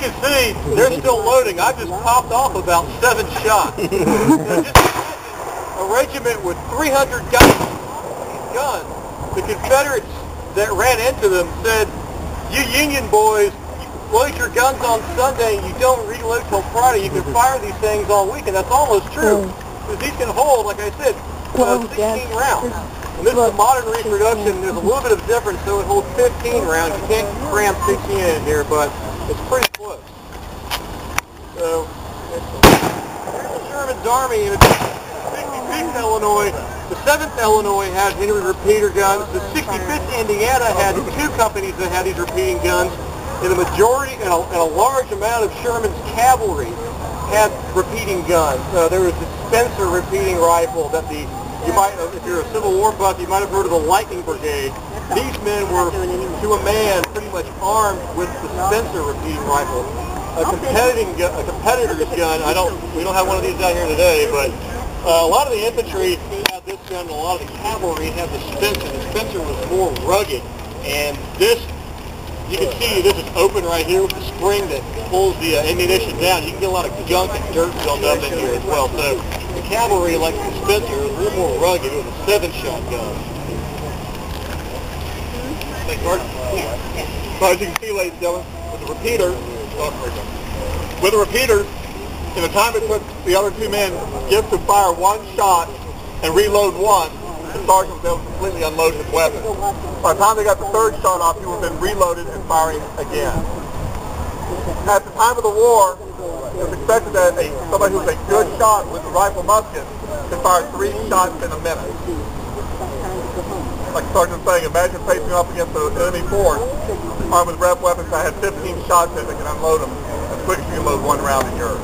can see, they're still loading. I just popped off about 7 shots. Just imagine a regiment with 300 guns. The Confederates that ran into them said, "You Union boys, load your guns on Sunday and you don't reload till Friday. You can fire these things all week," and that's almost true. Because these can hold, like I said, 16 rounds. And this is a modern reproduction. There's a little bit of difference, so it holds 15 rounds. You can't cram 16 in here, but it's pretty close. So, here's the Sherman's Army in 65th Illinois. The 7th Illinois had Henry repeater guns. The 65th Indiana had 2 companies that had these repeating guns. And the majority, and a large amount of Sherman's cavalry had repeating guns. There was the Spencer repeating rifle that you might, if you're a Civil War buff, you might have heard of the Lightning Brigade. These men were, to a man, pretty much armed with the Spencer repeating rifle. A competitor's gun. We don't have one of these out here today, but a lot of the infantry had this gun, and a lot of the cavalry had the Spencer. The Spencer was more rugged, and this, you can see this is open right here with the spring that pulls the ammunition down. You can get a lot of junk and dirt built up in here as well. So the cavalry, like the Spencer, was a little more rugged. It was a 7-shot gun. Thanks, Mark. So as you can see, ladies and gentlemen, with the repeater, in the time it took the other 2 men just to fire 1 shot and reload once, the sergeant was able to completely unload his weapon. By the time they got the 3rd shot off, he would have been reloaded and firing again. At the time of the war, it was expected that somebody who was a good shot with a rifle musket could fire 3 shots in a minute. Like the sergeant was saying, imagine facing off against an enemy force armed with rep weapons that had 15 shots in it that can unload them as quick as you can load 1 round in yours.